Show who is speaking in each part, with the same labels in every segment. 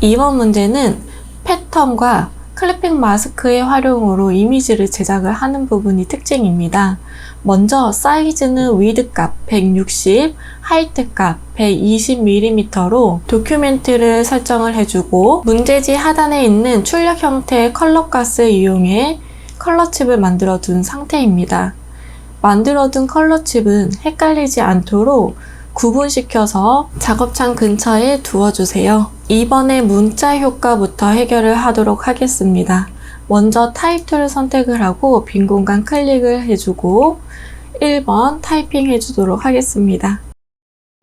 Speaker 1: 이번 문제는 패턴과 클리핑 마스크의 활용으로 이미지를 제작을 하는 부분이 특징입니다. 먼저 사이즈는 위드 값 160, 하이트 값 120mm로 도큐멘트를 설정을 해주고 문제지 하단에 있는 출력 형태의 컬러 가스를 이용해 컬러 칩을 만들어 둔 상태입니다. 만들어 둔 컬러 칩은 헷갈리지 않도록 구분시켜서 작업창 근처에 두어주세요. 이번에 문자 효과부터 해결을 하도록 하겠습니다. 먼저 타입 툴을 선택을 하고 빈 공간 클릭을 해주고 1번 타이핑 해주도록 하겠습니다.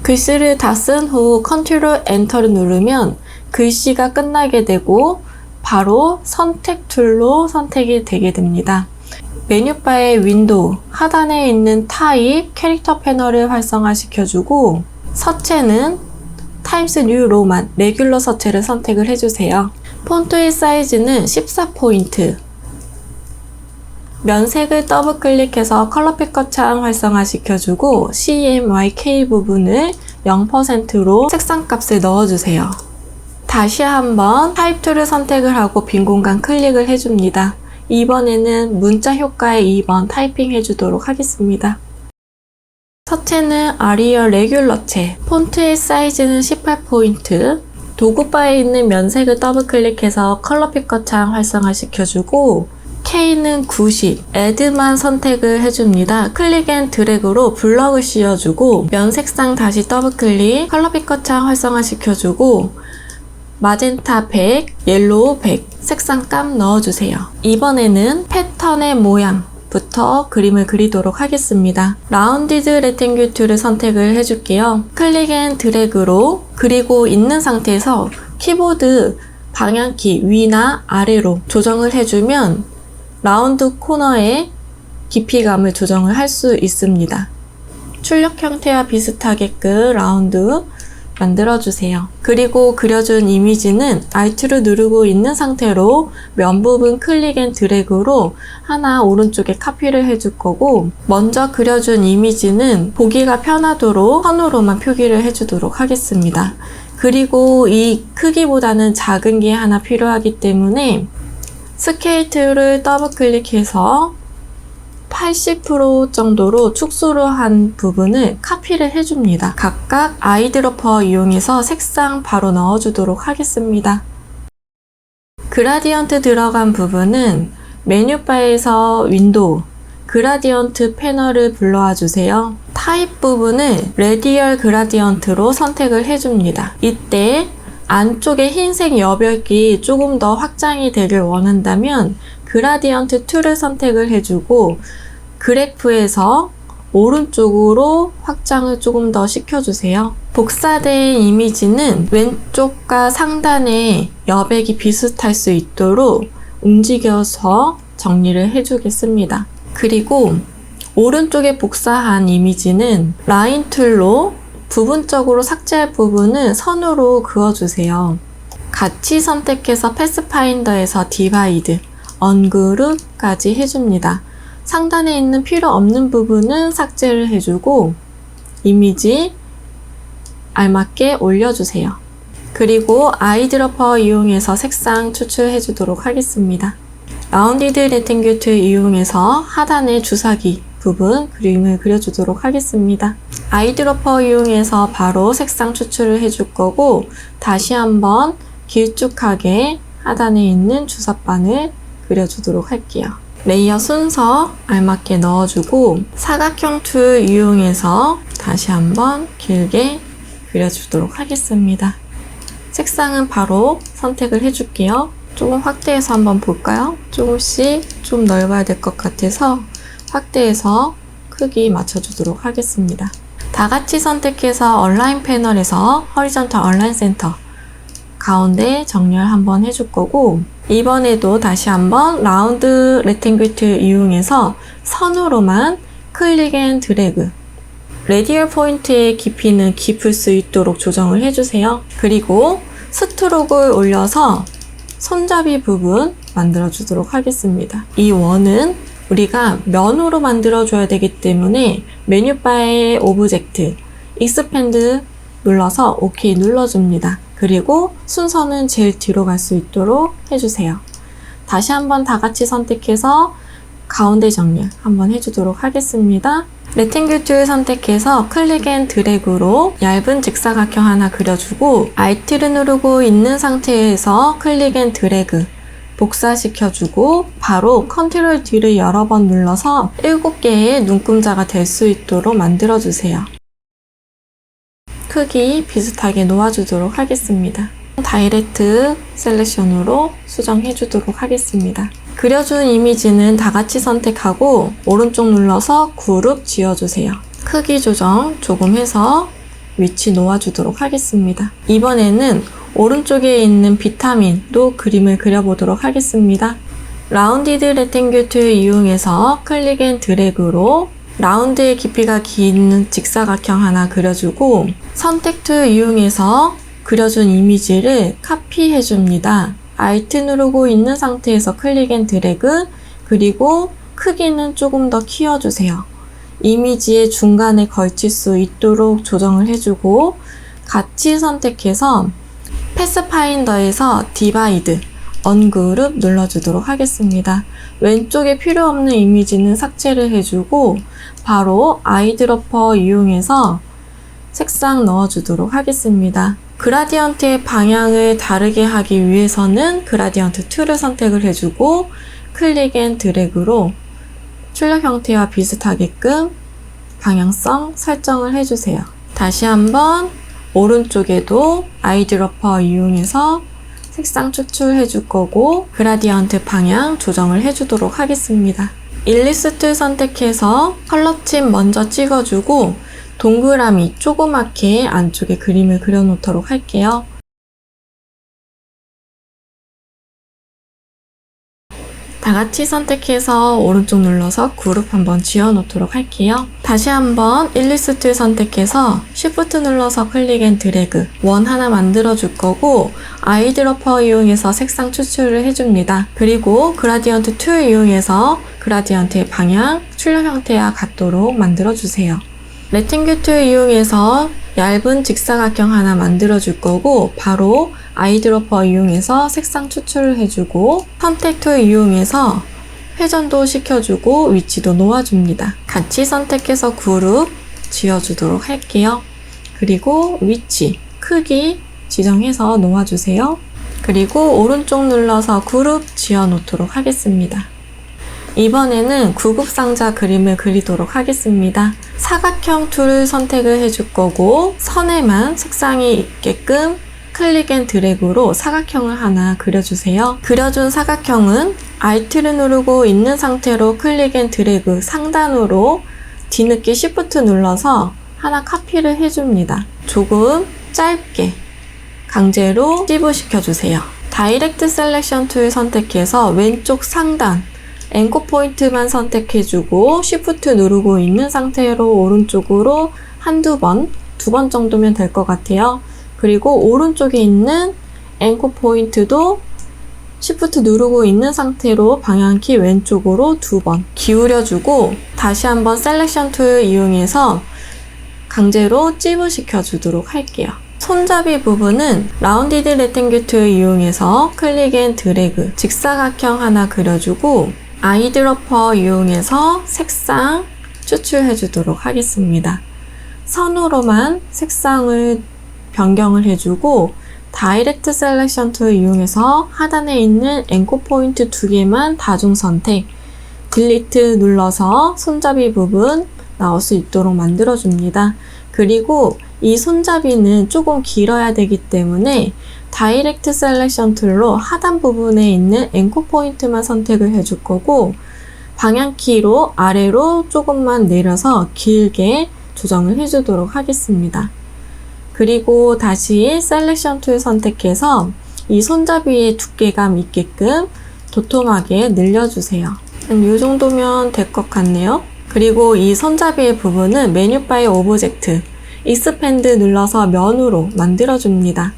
Speaker 1: 글씨를 다 쓴 후 컨트롤 엔터를 누르면 글씨가 끝나게 되고 바로 선택 툴로 선택이 되게 됩니다. 메뉴바의 윈도우 하단에 있는 타입 캐릭터 패널을 활성화시켜주고 서체는 타임스 뉴 로만 레귤러 서체를 선택을 해주세요. 폰트의 사이즈는 14포인트. 면색을 더블 클릭해서 컬러 피커 창 활성화시켜주고 CMYK 부분을 0%로 색상값을 넣어주세요. 다시 한번 타입 툴을 선택을 하고 빈 공간 클릭을 해줍니다. 이번에는 문자 효과의 2번 타이핑 해주도록 하겠습니다. 서체는 아리얼 레귤러체, 폰트의 사이즈는 18포인트, 도구바에 있는 면색을 더블 클릭해서 컬러 피커 창 활성화시켜주고 K는 90, 애드만 선택을 해줍니다. 클릭 앤 드래그로 블럭을 씌워주고 면색상 다시 더블 클릭, 컬러 피커 창 활성화시켜주고 마젠타 100, 옐로우 100, 색상값 넣어주세요. 이번에는 패턴의 모양부터 그림을 그리도록 하겠습니다. 라운디드 레탱귤 툴을 선택을 해줄게요. 클릭 앤 드래그로 그리고 있는 상태에서 키보드 방향키 위나 아래로 조정을 해주면 라운드 코너의 깊이감을 조정을 할 수 있습니다. 출력 형태와 비슷하게끔 라운드 만들어주세요. 그리고 그려준 이미지는 Alt를 누르고 있는 상태로 면 부분 클릭 앤 드래그로 하나 오른쪽에 카피를 해줄 거고 먼저 그려준 이미지는 보기가 편하도록 선으로만 표기를 해주도록 하겠습니다. 그리고 이 크기보다는 작은 게 하나 필요하기 때문에 스케일 툴을 더블 클릭해서 80% 정도로 축소를 한 부분을 카피를 해줍니다. 각각 아이드로퍼 이용해서 색상 바로 넣어주도록 하겠습니다. 그라디언트 들어간 부분은 메뉴바에서 윈도우, 그라디언트 패널을 불러와 주세요. 타입 부분을 레디얼 그라디언트로 선택을 해줍니다. 이때 안쪽에 흰색 여백이 조금 더 확장이 되길 원한다면 그라디언트 툴을 선택을 해주고 그래프에서 오른쪽으로 확장을 조금 더 시켜주세요. 복사된 이미지는 왼쪽과 상단의 여백이 비슷할 수 있도록 움직여서 정리를 해주겠습니다. 그리고 오른쪽에 복사한 이미지는 라인 툴로 부분적으로 삭제할 부분은 선으로 그어주세요. 같이 선택해서 패스파인더에서 디바이드, 언그룹까지 해줍니다. 상단에 있는 필요 없는 부분은 삭제를 해주고 이미지 알맞게 올려주세요. 그리고 아이드로퍼 이용해서 색상 추출해 주도록 하겠습니다. 라운디드 레탱귤 툴 이용해서 하단에 주사기 부분 그림을 그려주도록 하겠습니다. 아이드로퍼 이용해서 바로 색상 추출을 해줄 거고 다시 한번 길쭉하게 하단에 있는 주사반을 그려주도록 할게요. 레이어 순서 알맞게 넣어주고 사각형 툴 이용해서 다시 한번 길게 그려주도록 하겠습니다. 색상은 바로 선택을 해줄게요. 조금 확대해서 한번 볼까요? 조금씩 좀 넓어야 될 것 같아서 확대해서 크기 맞춰주도록 하겠습니다. 다 같이 선택해서 얼라인 패널에서 허리전털 얼라인 센터 가운데 정렬 한번 해줄 거고 이번에도 다시 한번 라운드 레탱귤 툴 이용해서 선으로만 클릭 앤 드래그 레디얼 포인트의 깊이는 깊을 수 있도록 조정을 해주세요. 그리고 스트로크를 올려서 손잡이 부분 만들어 주도록 하겠습니다. 이 원은 우리가 면으로 만들어 줘야 되기 때문에 메뉴바의 오브젝트 익스펜드 눌러서 OK 눌러줍니다. 그리고 순서는 제일 뒤로 갈 수 있도록 해주세요. 다시 한번 다 같이 선택해서 가운데 정렬 한번 해주도록 하겠습니다. 레탱글 툴 선택해서 클릭 앤 드래그로 얇은 직사각형 하나 그려주고 Alt를 누르고 있는 상태에서 클릭 앤 드래그 복사시켜주고 바로 컨트롤 D를 여러 번 눌러서 7개의 눈금자가 될 수 있도록 만들어주세요. 크기 비슷하게 놓아주도록 하겠습니다. 다이렉트 셀렉션으로 수정해주도록 하겠습니다. 그려준 이미지는 다 같이 선택하고 오른쪽 눌러서 그룹 지어주세요. 크기 조정 조금 해서 위치 놓아주도록 하겠습니다. 이번에는 오른쪽에 있는 비타민도 그림을 그려보도록 하겠습니다. 라운디드 레탱글 툴 이용해서 클릭 앤 드래그로 라운드의 깊이가 긴 직사각형 하나 그려주고 선택 툴 이용해서 그려준 이미지를 카피해줍니다. Alt 누르고 있는 상태에서 클릭 앤 드래그 그리고 크기는 조금 더 키워주세요. 이미지의 중간에 걸칠 수 있도록 조정을 해주고 같이 선택해서 패스파인더에서 디바이드 언그룹 눌러주도록 하겠습니다. 왼쪽에 필요 없는 이미지는 삭제를 해주고 바로 아이드로퍼 이용해서 색상 넣어주도록 하겠습니다. 그라디언트의 방향을 다르게 하기 위해서는 그라디언트 툴을 선택을 해주고 클릭 앤 드래그로 출력 형태와 비슷하게끔 방향성 설정을 해주세요. 다시 한번 오른쪽에도 아이드로퍼 이용해서 색상 추출해 줄 거고 그라디언트 방향 조정을 해주도록 하겠습니다. 일리스 툴 선택해서 컬러 칩 먼저 찍어주고 동그라미 조그맣게 안쪽에 그림을 그려놓도록 할게요. 다 같이 선택해서 오른쪽 눌러서 그룹 한번 지어놓도록 할게요. 다시 한번 일리스 툴 선택해서 Shift 눌러서 클릭 앤 드래그 원 하나 만들어 줄 거고 아이드로퍼 이용해서 색상 추출을 해줍니다. 그리고 그라디언트 툴 이용해서 그라디언트의 방향, 출력 형태와 같도록 만들어 주세요. 레탱글 툴 이용해서 얇은 직사각형 하나 만들어 줄 거고 바로 아이드로퍼 이용해서 색상 추출을 해주고 선택 툴 이용해서 회전도 시켜주고 위치도 놓아줍니다. 같이 선택해서 그룹 지어주도록 할게요. 그리고 위치, 크기 지정해서 놓아주세요. 그리고 오른쪽 눌러서 그룹 지어놓도록 하겠습니다. 이번에는 구급상자 그림을 그리도록 하겠습니다. 사각형 툴을 선택을 해줄 거고 선에만 색상이 있게끔 클릭 앤 드래그로 사각형을 하나 그려주세요. 그려준 사각형은 Alt를 누르고 있는 상태로 클릭 앤 드래그 상단으로 뒤늦게 Shift 눌러서 하나 카피를 해줍니다. 조금 짧게 강제로 찝으시켜주세요. 다이렉트 셀렉션 툴 선택해서 왼쪽 상단 앵커 포인트만 선택해주고 Shift 누르고 있는 상태로 오른쪽으로 한두 번, 2번 정도면 될 것 같아요. 그리고 오른쪽에 있는 앵커 포인트도 Shift 누르고 있는 상태로 방향키 왼쪽으로 2번 기울여주고 다시 한번 셀렉션 툴 이용해서 강제로 찝으시켜 주도록 할게요. 손잡이 부분은 라운디드 레탱글 툴 이용해서 클릭 앤 드래그 직사각형 하나 그려주고 아이드로퍼 이용해서 색상 추출해 주도록 하겠습니다. 선으로만 색상을 변경을 해주고 다이렉트 셀렉션 툴 이용해서 하단에 있는 앵커 포인트 2개만 다중 선택 딜리트 눌러서 손잡이 부분 나올 수 있도록 만들어 줍니다. 그리고 이 손잡이는 조금 길어야 되기 때문에 다이렉트 셀렉션 툴로 하단 부분에 있는 앵커 포인트만 선택을 해줄 거고 방향키로 아래로 조금만 내려서 길게 조정을 해주도록 하겠습니다. 그리고 다시 셀렉션 툴 선택해서 이 손잡이의 두께감 있게끔 도톰하게 늘려주세요. 이 정도면 될 것 같네요. 그리고 이 손잡이의 부분은 메뉴바의 오브젝트 익스펜드 눌러서 면으로 만들어줍니다.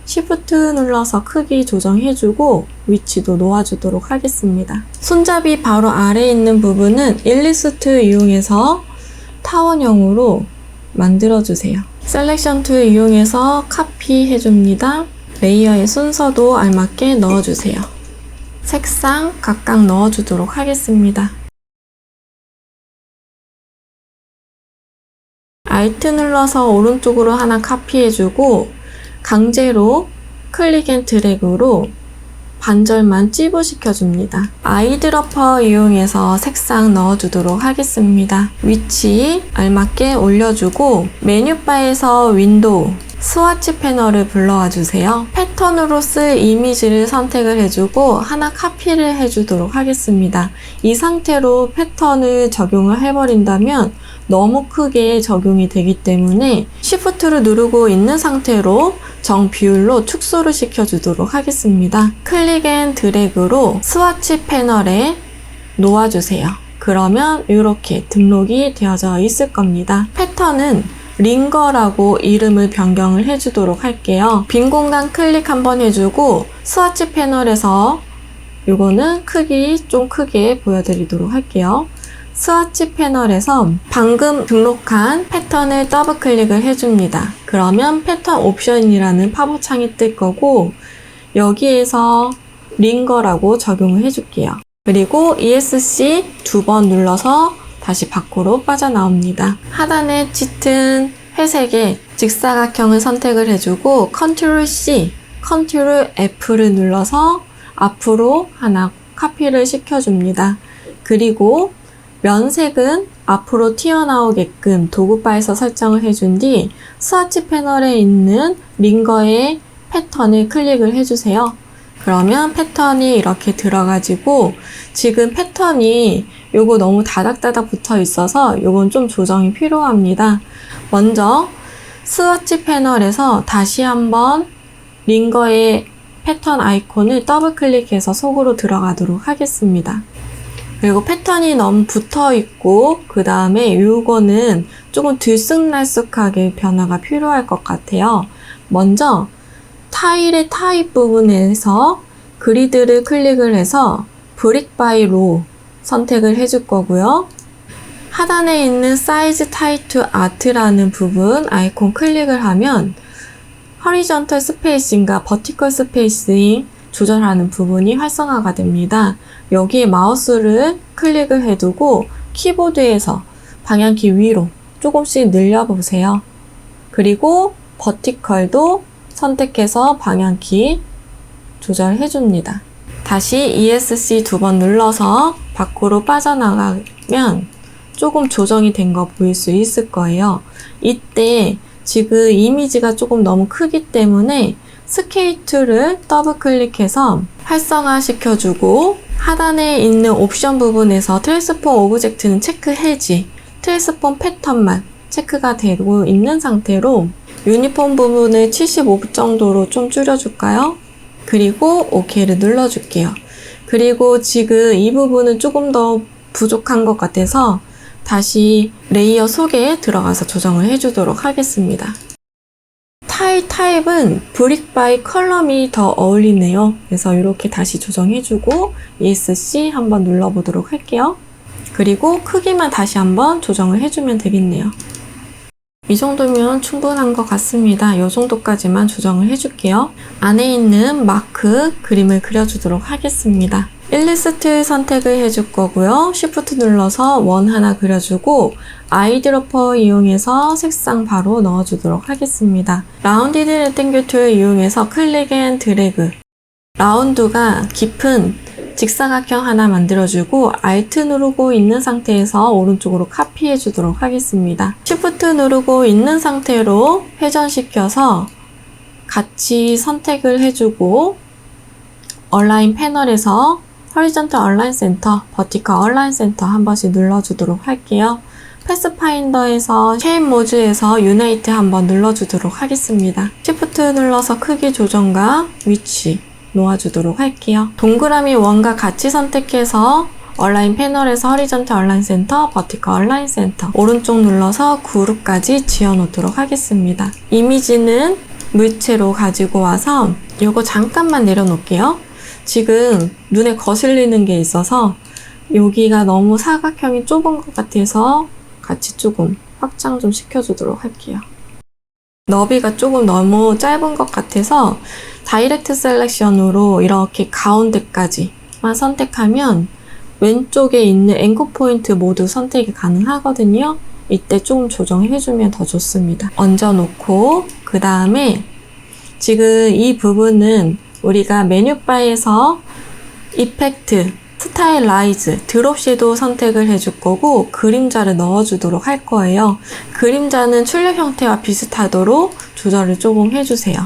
Speaker 1: Shift 눌러서 크기 조정해주고 위치도 놓아주도록 하겠습니다. 손잡이 바로 아래에 있는 부분은 일리스 툴 이용해서 타원형으로 만들어주세요. 셀렉션 툴 이용해서 카피 해줍니다. 레이어의 순서도 알맞게 넣어주세요. 색상 각각 넣어주도록 하겠습니다. Alt 눌러서 오른쪽으로 하나 카피해주고 강제로 클릭 앤 드래그로 반절만 찌부시켜줍니다. 아이드러퍼 이용해서 색상 넣어주도록 하겠습니다. 위치 알맞게 올려주고 메뉴바에서 윈도우, 스와치 패널을 불러와 주세요. 패턴으로 쓸 이미지를 선택을 해주고 하나 카피를 해주도록 하겠습니다. 이 상태로 패턴을 적용을 해버린다면 너무 크게 적용이 되기 때문에 Shift를 누르고 있는 상태로 정 비율로 축소를 시켜주도록 하겠습니다. 클릭 앤 드래그로 스와치 패널에 놓아주세요. 그러면 이렇게 등록이 되어져 있을 겁니다. 패턴은 링거라고 이름을 변경을 해주도록 할게요. 빈 공간 클릭 한번 해주고 스와치 패널에서 이거는 크기 좀 크게 보여드리도록 할게요. 스와치 패널에서 방금 등록한 패턴을 더블 클릭을 해줍니다. 그러면 패턴 옵션이라는 팝업창이 뜰 거고 여기에서 링거라고 적용을 해줄게요. 그리고 ESC 2번 눌러서 다시 밖으로 빠져나옵니다. 하단에 짙은 회색의 직사각형을 선택을 해주고 Ctrl C, Ctrl F를 눌러서 앞으로 하나 카피를 시켜줍니다. 그리고 면색은 앞으로 튀어나오게끔 도구바에서 설정을 해준 뒤 스와치 패널에 있는 링거의 패턴을 클릭을 해주세요. 그러면 패턴이 이렇게 들어가지고 지금 패턴이 요거 너무 다닥다닥 붙어 있어서 요건 좀 조정이 필요합니다. 먼저 스와치 패널에서 다시 한번 링거의 패턴 아이콘을 더블 클릭해서 속으로 들어가도록 하겠습니다. 그리고 패턴이 너무 붙어 있고 그 다음에 요거는 조금 들쑥날쑥하게 변화가 필요할 것 같아요. 먼저 타일의 타입 부분에서 그리드를 클릭을 해서 브릭 바이 로 선택을 해줄 거고요. 하단에 있는 사이즈 타이트 아트라는 부분 아이콘 클릭을 하면 허리전털 스페이싱과 버티컬 스페이싱 조절하는 부분이 활성화가 됩니다. 여기에 마우스를 클릭을 해두고 키보드에서 방향키 위로 조금씩 늘려보세요. 그리고 버티컬도 선택해서 방향키 조절해줍니다. 다시 ESC 2번 눌러서 밖으로 빠져나가면 조금 조정이 된 거 보일 수 있을 거예요. 이때 지금 이미지가 조금 너무 크기 때문에 스케일툴을 더블 클릭해서 활성화 시켜주고 하단에 있는 옵션 부분에서 트랜스폼 오브젝트는 체크 해지, 트랜스폼 패턴만 체크가 되고 있는 상태로 유니폼 부분을 75 정도로 좀 줄여줄까요? 그리고 OK를 눌러줄게요. 그리고 지금 이 부분은 조금 더 부족한 것 같아서 다시 레이어 속에 들어가서 조정을 해주도록 하겠습니다. 타일 타입은 브릭 바이 컬럼이 더 어울리네요. 그래서 이렇게 다시 조정해주고 ESC 한번 눌러보도록 할게요. 그리고 크기만 다시 한번 조정을 해주면 되겠네요. 이 정도면 충분한 것 같습니다. 이 정도까지만 조정을 해줄게요. 안에 있는 마크 그림을 그려주도록 하겠습니다. 일리스트 선택을 해줄 거고요. Shift 눌러서 원 하나 그려주고 아이드러퍼 이용해서 색상 바로 넣어주도록 하겠습니다. 라운디드 렉탱글 툴 이용해서 클릭 앤 드래그 라운드가 깊은 직사각형 하나 만들어주고 Alt 누르고 있는 상태에서 오른쪽으로 카피해 주도록 하겠습니다. Shift 누르고 있는 상태로 회전시켜서 같이 선택을 해주고 얼라인 패널에서 호리존털 얼라인 센터, 버티컬 얼라인 센터 한 번씩 눌러주도록 할게요. 패스파인더에서 쉐입 모드에서 유나이트 한번 눌러주도록 하겠습니다. Shift 눌러서 크기 조정과 위치 놓아주도록 할게요. 동그라미 원과 같이 선택해서 얼라인 패널에서 호리존털 얼라인 센터, 버티컬 얼라인 센터 오른쪽 눌러서 그룹까지 지어놓도록 하겠습니다. 이미지는 물체로 가지고 와서 이거 잠깐만 내려놓을게요. 지금 눈에 거슬리는 게 있어서 여기가 너무 사각형이 좁은 것 같아서 같이 조금 확장 좀 시켜주도록 할게요. 너비가 조금 너무 짧은 것 같아서 다이렉트 셀렉션으로 이렇게 가운데까지만 선택하면 왼쪽에 있는 앵커 포인트 모두 선택이 가능하거든요. 이때 조금 조정해주면 더 좋습니다. 얹어놓고 그 다음에 지금 이 부분은 우리가 메뉴바에서 이펙트, 스타일라이즈, 드롭 섀도우 선택을 해줄 거고 그림자를 넣어주도록 할 거예요. 그림자는 출력 형태와 비슷하도록 조절을 조금 해주세요.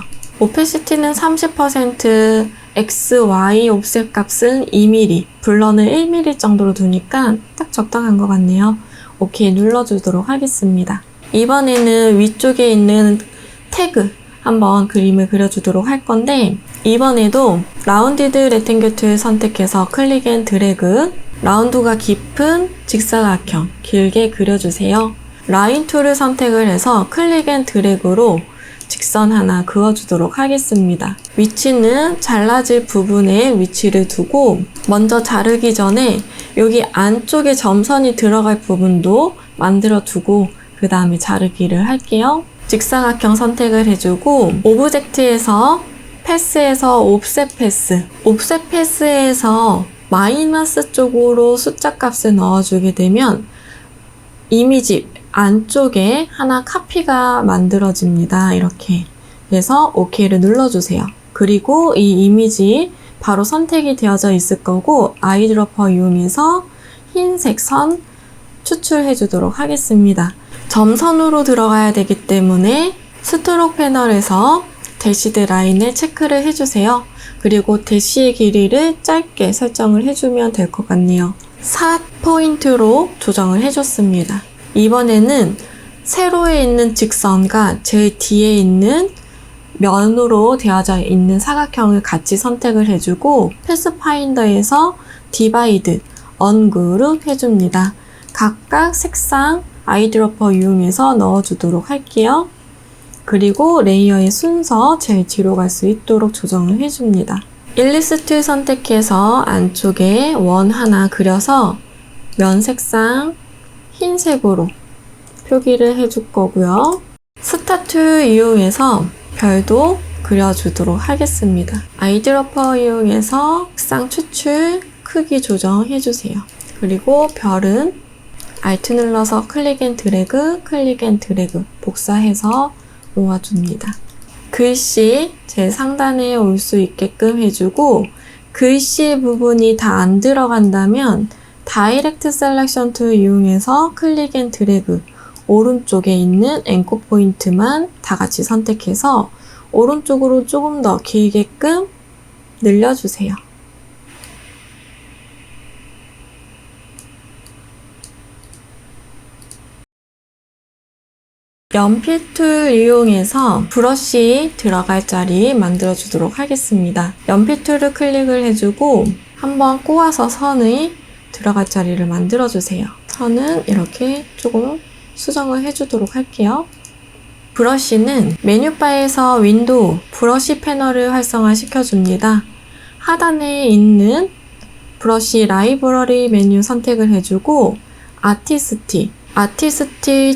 Speaker 1: 오페시티는 30%, X, Y 옵셋 값은 2mm, 블러는 1mm 정도로 두니까 딱 적당한 것 같네요. 오케이 눌러주도록 하겠습니다. 이번에는 위쪽에 있는 태그 한번 그림을 그려주도록 할 건데 이번에도 라운디드 레탱글 툴 선택해서 클릭 앤 드래그 라운드가 깊은 직사각형 길게 그려주세요. 라인 툴을 선택을 해서 클릭 앤 드래그로 직선 하나 그어주도록 하겠습니다. 위치는 잘라질 부분에 위치를 두고 먼저 자르기 전에 여기 안쪽에 점선이 들어갈 부분도 만들어 두고 그 다음에 자르기를 할게요. 직사각형 선택을 해주고 오브젝트에서 패스에서 옵셋 패스 옵셋 패스에서 마이너스 쪽으로 숫자 값을 넣어주게 되면 이미지 안쪽에 하나 카피가 만들어집니다. 이렇게 그래서 OK를 눌러주세요. 그리고 이 이미지 바로 선택이 되어져 있을 거고 아이드로퍼 이용해서 흰색 선 추출해 주도록 하겠습니다. 점선으로 들어가야 되기 때문에 스트로크 패널에서 대시드 라인을 체크를 해주세요. 그리고 대시의 길이를 짧게 설정을 해주면 될 것 같네요. 4포인트로 조정을 해줬습니다. 이번에는 세로에 있는 직선과 제일 뒤에 있는 면으로 되어져 있는 사각형을 같이 선택을 해주고 패스파인더에서 디바이드, 언그룹 해줍니다. 각각 색상 아이드로퍼 이용해서 넣어주도록 할게요. 그리고 레이어의 순서 제일 뒤로 갈 수 있도록 조정을 해줍니다. 일리스 툴 선택해서 안쪽에 원 하나 그려서 면 색상 흰색으로 표기를 해줄 거고요. 스타 툴 이용해서 별도 그려주도록 하겠습니다. 아이드로퍼 이용해서 색상 추출, 크기 조정해주세요. 그리고 별은 Alt 눌러서 클릭 앤 드래그, 클릭 앤 드래그 복사해서 놓아줍니다. 글씨 제 상단에 올 수 있게끔 해주고 글씨 부분이 다 안 들어간다면 다이렉트 셀렉션 툴 이용해서 클릭 앤 드래그 오른쪽에 있는 앵커 포인트만 다 같이 선택해서 오른쪽으로 조금 더 길게끔 늘려주세요. 연필 툴 이용해서 브러쉬 들어갈 자리 만들어주도록 하겠습니다. 연필 툴을 클릭을 해주고 한번 꼬아서 선의 들어갈 자리를 만들어주세요. 선은 이렇게 조금 수정을 해주도록 할게요. 브러쉬는 메뉴바에서 윈도우, 브러쉬 패널을 활성화 시켜줍니다. 하단에 있는 브러쉬 라이브러리 메뉴 선택을 해주고 아티스티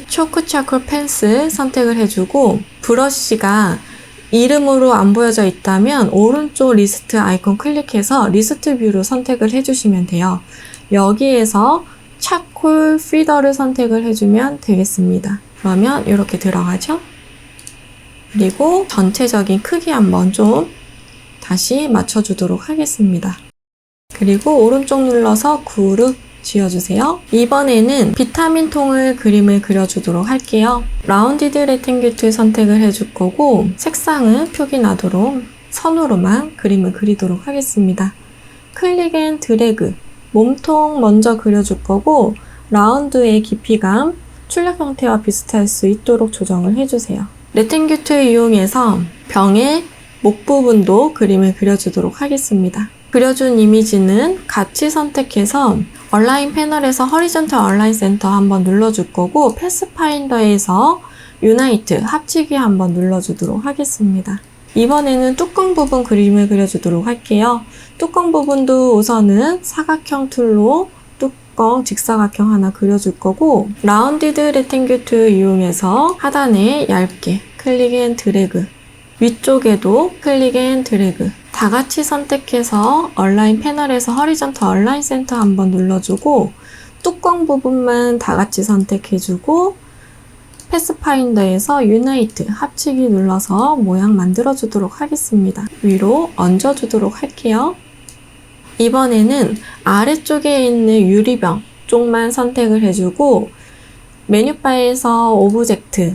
Speaker 1: 초크 차콜 펜슬 선택을 해주고 브러쉬가 이름으로 안 보여져 있다면 오른쪽 리스트 아이콘 클릭해서 리스트 뷰로 선택을 해주시면 돼요. 여기에서 차콜 피더를 선택을 해주면 되겠습니다. 그러면 이렇게 들어가죠. 그리고 전체적인 크기 한번 좀 다시 맞춰주도록 하겠습니다. 그리고 오른쪽 눌러서 그룹 지어주세요. 이번에는 비타민 통을 그림을 그려주도록 할게요. 라운디드 레탱글 툴 선택을 해줄 거고 색상은 표기 나도록 선으로만 그림을 그리도록 하겠습니다. 클릭 앤 드래그 몸통 먼저 그려줄 거고 라운드의 깊이감, 출력 형태와 비슷할 수 있도록 조정을 해주세요. 레탱글 툴 이용해서 병의 목 부분도 그림을 그려주도록 하겠습니다. 그려준 이미지는 같이 선택해서 얼라인 패널에서 허리전탈 얼라인 센터 한번 눌러줄 거고 패스파인더에서 유나이트 합치기 한번 눌러주도록 하겠습니다. 이번에는 뚜껑 부분 그림을 그려주도록 할게요. 뚜껑 부분도 우선은 사각형 툴로 뚜껑 직사각형 하나 그려줄 거고 라운디드 레탱글 툴 이용해서 하단에 얇게 클릭 앤 드래그, 위쪽에도 클릭 앤 드래그, 다 같이 선택해서 얼라인 패널에서 허리전털 얼라인 센터 한번 눌러주고 뚜껑 부분만 다 같이 선택해주고 패스파인더에서 유나이트 합치기 눌러서 모양 만들어주도록 하겠습니다. 위로 얹어주도록 할게요. 이번에는 아래쪽에 있는 유리병 쪽만 선택을 해주고 메뉴바에서 오브젝트,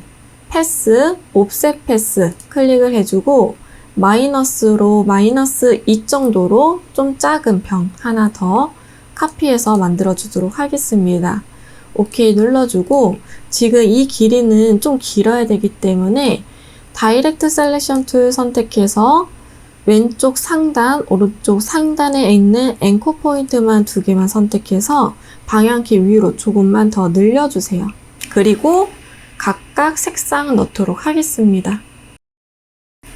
Speaker 1: 패스, 옵셋 패스 클릭을 해주고 마이너스로 마이너스 2 정도로 좀 작은 병 하나 더 카피해서 만들어 주도록 하겠습니다. 오케이 눌러주고 지금 이 길이는 좀 길어야 되기 때문에 다이렉트 셀렉션 툴 선택해서 왼쪽 상단, 오른쪽 상단에 있는 앵커 포인트만 2개만 선택해서 방향키 위로 조금만 더 늘려주세요. 그리고 각각 색상 넣도록 하겠습니다.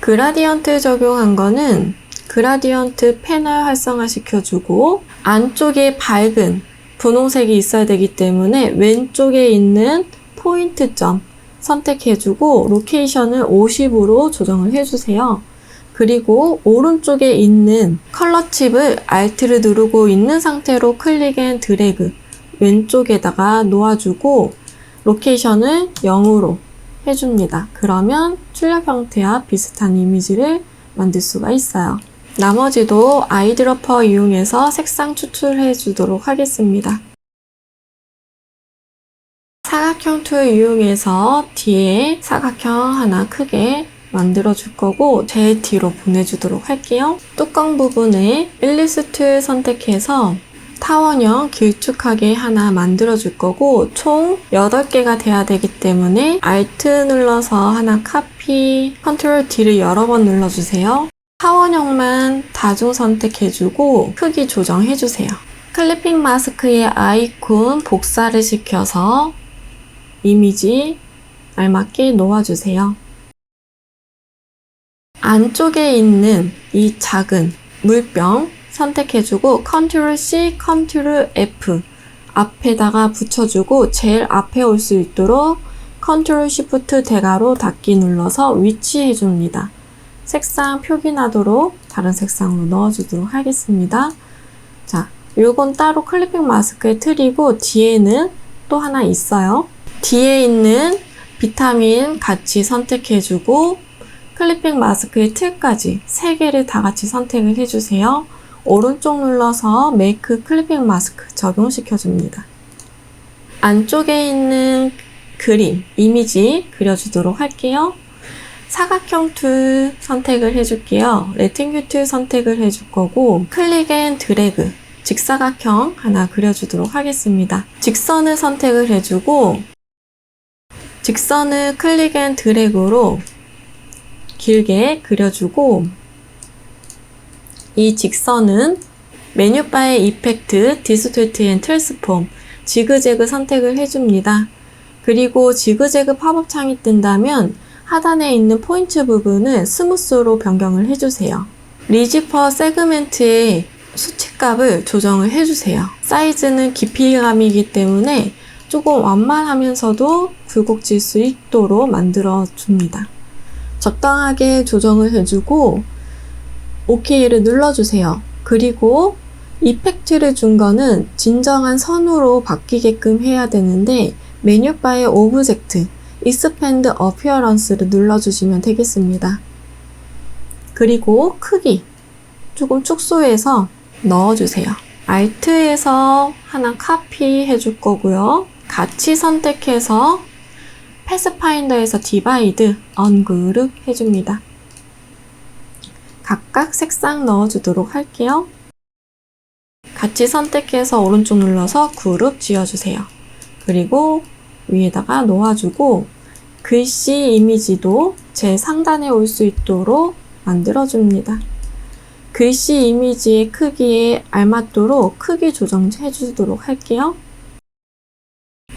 Speaker 1: 그라디언트 적용한 거는 그라디언트 패널 활성화 시켜주고 안쪽에 밝은 분홍색이 있어야 되기 때문에 왼쪽에 있는 포인트점 선택해주고 로케이션을 50으로 조정을 해주세요. 그리고 오른쪽에 있는 컬러 칩을 Alt를 누르고 있는 상태로 클릭 앤 드래그 왼쪽에다가 놓아주고 로케이션을 0으로 해줍니다. 그러면 출력 형태와 비슷한 이미지를 만들 수가 있어요. 나머지도 아이드러퍼 이용해서 색상 추출해 주도록 하겠습니다. 사각형 툴 이용해서 뒤에 사각형 하나 크게 만들어 줄 거고 제일 뒤로 보내주도록 할게요. 뚜껑 부분에 일리스 툴 선택해서 타원형 길쭉하게 하나 만들어 줄 거고 총 8개가 돼야 되기 때문에 Alt 눌러서 하나 카피, Ctrl D를 여러 번 눌러주세요. 타원형만 다중 선택해주고 크기 조정해주세요. 클리핑 마스크의 아이콘 복사를 시켜서 이미지 알맞게 놓아주세요. 안쪽에 있는 이 작은 물병 선택해주고 Ctrl+C, Ctrl+F 앞에다가 붙여주고 제일 앞에 올 수 있도록 Ctrl+Shift 대괄호 닫기 눌러서 위치해줍니다. 색상 표기나도록 다른 색상으로 넣어주도록 하겠습니다. 자, 요건 따로 클리핑 마스크의 틀이고 뒤에는 또 하나 있어요. 뒤에 있는 비타민 같이 선택해주고 클리핑 마스크의 틀까지 3개를 다 같이 선택을 해주세요. 오른쪽 눌러서 메이크 클리핑 마스크 적용시켜줍니다. 안쪽에 있는 그림, 이미지 그려주도록 할게요. 사각형 툴 선택을 해줄게요. 레팅귤 툴 선택을 해줄 거고 클릭 앤 드래그 직사각형 하나 그려주도록 하겠습니다. 직선을 선택을 해주고 직선을 클릭 앤 드래그로 길게 그려주고 이 직선은 메뉴바의 이펙트, 디스토트 앤 트랜스폼, 지그재그 선택을 해줍니다. 그리고 지그재그 팝업 창이 뜬다면 하단에 있는 포인트 부분은 스무스로 변경을 해주세요. 리지퍼 세그멘트의 수치값을 조정을 해주세요. 사이즈는 깊이감이기 때문에 조금 완만하면서도 굴곡질 수 있도록 만들어줍니다. 적당하게 조정을 해주고 OK를 눌러주세요. 그리고 이펙트를 준 거는 진정한 선으로 바뀌게끔 해야 되는데 메뉴바의 오브젝트, Expand Appearance를 눌러주시면 되겠습니다. 그리고 크기 조금 축소해서 넣어주세요. Alt에서 하나 카피해 줄 거고요. 같이 선택해서 패스파인더에서 디바이드, 언그룹 해줍니다. 각각 색상 넣어주도록 할게요. 같이 선택해서 오른쪽 눌러서 그룹 지어주세요. 그리고 위에다가 놓아주고 글씨 이미지도 제 상단에 올 수 있도록 만들어줍니다. 글씨 이미지의 크기에 알맞도록 크기 조정해 주도록 할게요.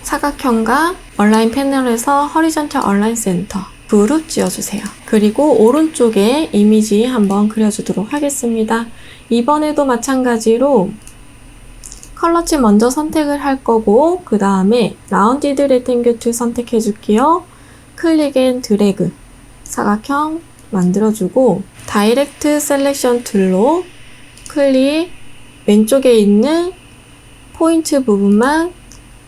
Speaker 1: 사각형과 얼라인 패널에서 허리전털 얼라인 센터 그룹 지어주세요. 그리고 오른쪽에 이미지 한번 그려주도록 하겠습니다. 이번에도 마찬가지로 컬러칩 먼저 선택을 할 거고 그 다음에 라운디드 레탱글 툴 선택해 줄게요. 클릭 앤 드래그 사각형 만들어주고 다이렉트 셀렉션 툴로 클릭, 왼쪽에 있는 포인트 부분만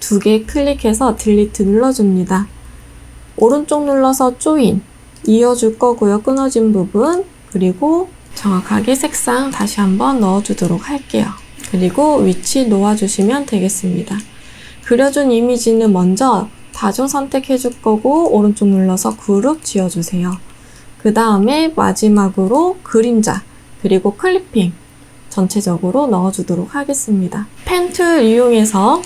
Speaker 1: 2개 클릭해서 딜리트 눌러줍니다. 오른쪽 눌러서 조인, 이어줄 거고요. 끊어진 부분, 그리고 정확하게 색상 다시 한번 넣어주도록 할게요. 그리고 위치 놓아주시면 되겠습니다. 그려준 이미지는 먼저 다중 선택해 줄 거고 오른쪽 눌러서 그룹 지어주세요. 그 다음에 마지막으로 그림자, 그리고 클리핑 전체적으로 넣어주도록 하겠습니다. 펜 툴 이용해서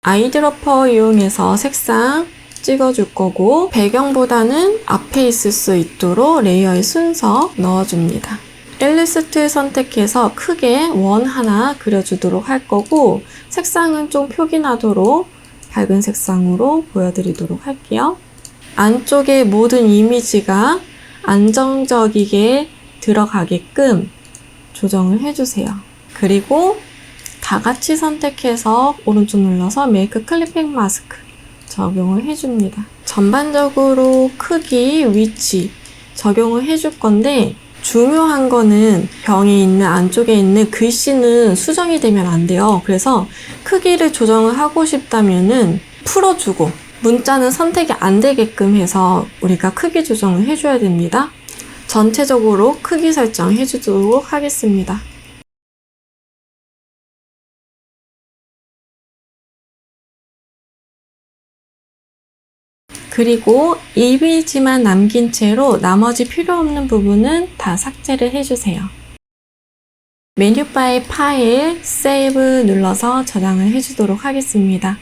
Speaker 1: 아이드로퍼 이용해서 색상 찍어줄 거고 배경보다는 앞에 있을 수 있도록 레이어의 순서 넣어줍니다. 앨리스 툴 선택해서 크게 원 하나 그려주도록 할 거고 색상은 좀 표기 나도록 밝은 색상으로 보여드리도록 할게요. 안쪽에 모든 이미지가 안정적이게 들어가게끔 조정을 해주세요. 그리고 다 같이 선택해서 오른쪽 눌러서 메이크 클리핑 마스크 적용을 해줍니다. 전반적으로 크기, 위치 적용을 해줄 건데 중요한 거는 병에 있는 안쪽에 있는 글씨는 수정이 되면 안 돼요. 그래서 크기를 조정을 하고 싶다면은 풀어주고 문자는 선택이 안 되게끔 해서 우리가 크기 조정을 해줘야 됩니다. 전체적으로 크기 설정 해주도록 하겠습니다. 그리고 이미지만 남긴 채로 나머지 필요 없는 부분은 다 삭제를 해주세요. 메뉴바의 파일, 세이브 눌러서 저장을 해주도록 하겠습니다.